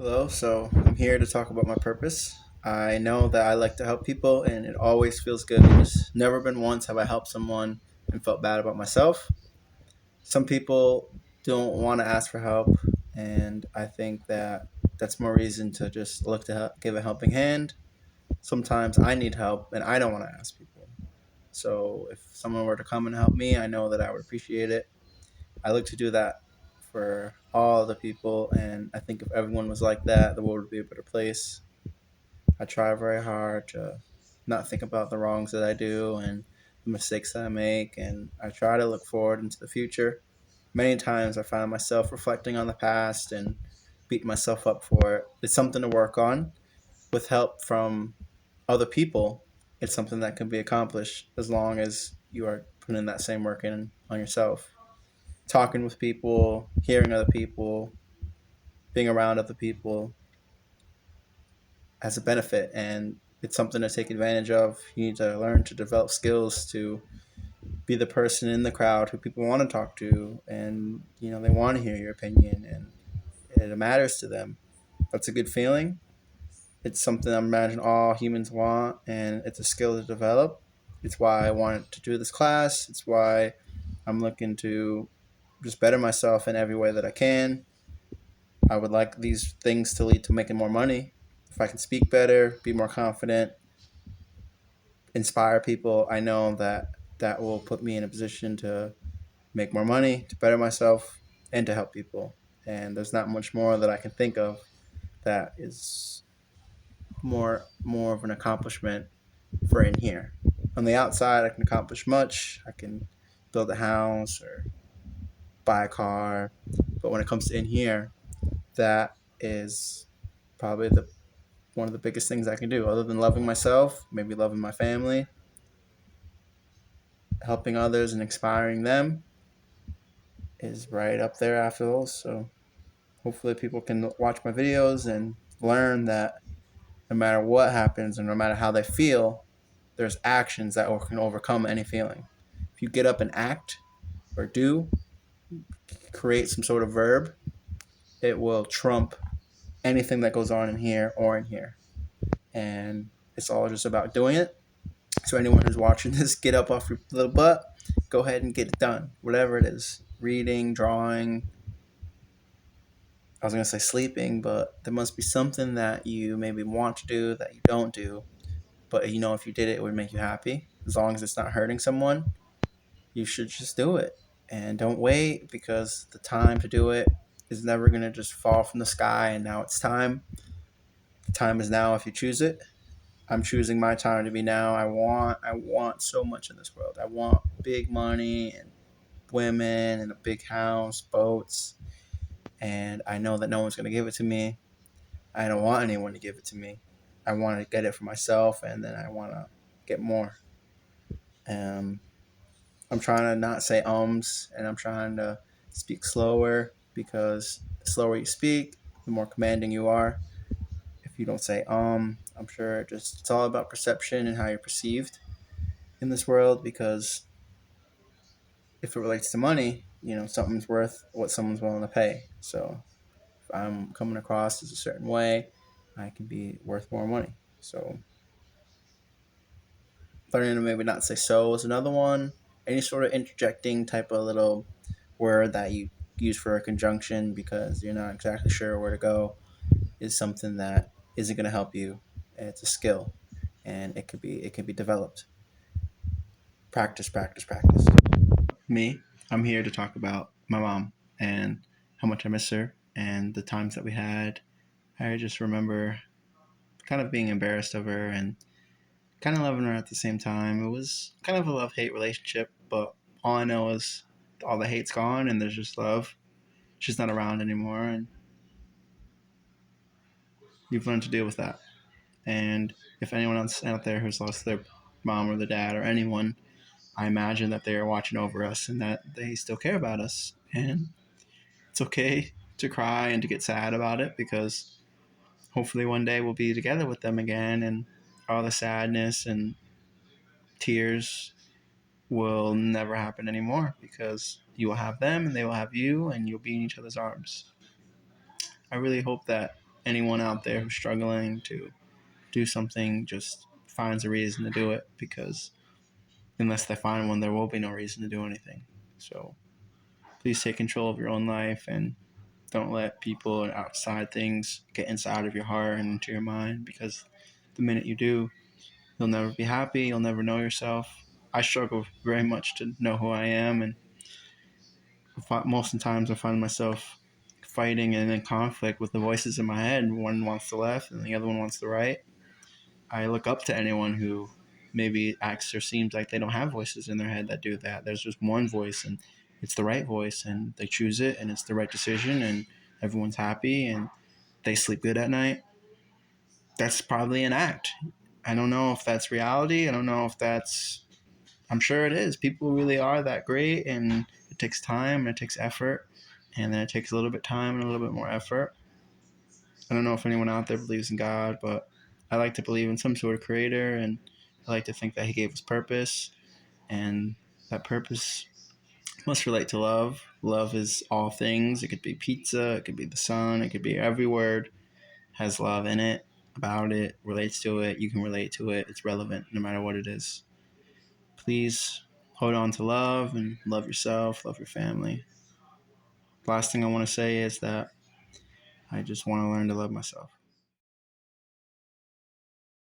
Hello, so I'm here to talk about my purpose. I know that I like to help people and it always feels good because never been once have I helped someone and felt bad about myself. Some people don't want to ask for help, and I think that that's more reason to just look to give a helping hand. Sometimes I need help and I don't want to ask people. So if someone were to come and help me, I know that I would appreciate it. I look to do that for all the people, and I think if everyone was like that, the world would be a better place. I try very hard to not think about the wrongs that I do and the mistakes that I make, and I try to look forward into the future. Many times I find myself reflecting on the past and beating myself up for it. It's something to work on. With help from other people, it's something that can be accomplished as long as you are putting that same work in on yourself. Talking with people, hearing other people, being around other people has a benefit, and it's something to take advantage of. You need to learn to develop skills to be the person in the crowd who people want to talk to, and they want to hear your opinion, and it matters to them. That's a good feeling. It's something I imagine all humans want, and it's a skill to develop. It's why I wanted to do this class. It's why I'm looking to just better myself in every way that I can. I would like these things to lead to making more money. If I can speak better, be more confident, inspire people, I know that that will put me in a position to make more money, to better myself, and to help people. And there's not much more that I can think of that is more of an accomplishment for in here. On the outside, I can accomplish much. I can build a house or buy a car, but when it comes to in here, that is probably the one of the biggest things I can do, other than loving myself, maybe loving my family, helping others and inspiring them is right up there after those. So hopefully people can watch my videos and learn that no matter what happens and no matter how they feel, there's actions that can overcome any feeling. If you get up and act or do, create some sort of verb, it will trump anything that goes on in here or in here. And it's all just about doing it. So anyone who's watching this, get up off your little butt, go ahead and get it done. Whatever it is, reading, drawing. I was gonna say sleeping, but there must be something that you maybe want to do that you don't do. But if you did it, it would make you happy. As long as it's not hurting someone, you should just do it. And don't wait, because the time to do it is never gonna just fall from the sky and now it's time. The time is now if you choose it. I'm choosing my time to be now. I want so much in this world. I want big money and women and a big house, boats, and I know that no one's going to give it to me. I don't want anyone to give it to me. I want to get it for myself, and then I want to get more. Um, I'm trying to not say ums, and I'm trying to speak slower, because the slower you speak, the more commanding you are. If you don't say I'm sure it's all about perception and how you're perceived in this world, because if it relates to money, something's worth what someone's willing to pay. So if I'm coming across as a certain way, I can be worth more money. So learning to maybe not say so is another one. Any sort of interjecting type of little word that you use for a conjunction because you're not exactly sure where to go is something that isn't going to help you. It's a skill, and it can be developed. Practice, practice, practice. Me, I'm here to talk about my mom and how much I miss her and the times that we had. I just remember kind of being embarrassed of her and kind of loving her at the same time. It was kind of a love hate relationship, but all I know is all the hate's gone and there's just love. She's not around anymore, and you've learned to deal with that. And if anyone else out there who's lost their mom or their dad or anyone, I imagine that they are watching over us and that they still care about us. And it's okay to cry and to get sad about it, because hopefully one day we'll be together with them again, and all the sadness and tears will never happen anymore, because you will have them and they will have you and you'll be in each other's arms. I really hope that anyone out there who's struggling to do something just finds a reason to do it, because unless they find one, there will be no reason to do anything. So please take control of your own life and don't let people and outside things get inside of your heart and into your mind, because the minute you do, you'll never be happy. You'll never know yourself. I struggle very much to know who I am, and most of the times I find myself fighting and in conflict with the voices in my head. One wants the left and the other one wants the right. I look up to anyone who maybe acts or seems like they don't have voices in their head that do that. There's just one voice, and it's the right voice, and they choose it, and it's the right decision, and everyone's happy, and they sleep good at night. That's probably an act. I don't know if that's reality. I don't know if that's. I'm sure it is. People really are that great, and it takes time and it takes effort, and then it takes a little bit time and a little bit more effort. I don't know if anyone out there believes in God, but I like to believe in some sort of creator, and I like to think that He gave us purpose, and that purpose must relate to love. Love is all things. It could be pizza, it could be the sun, it could be every word has love in it, about it, relates to it. You can relate to it. It's relevant no matter what it is. Please hold on to love and love yourself, love your family. Last thing I want to say is that I just want to learn to love myself.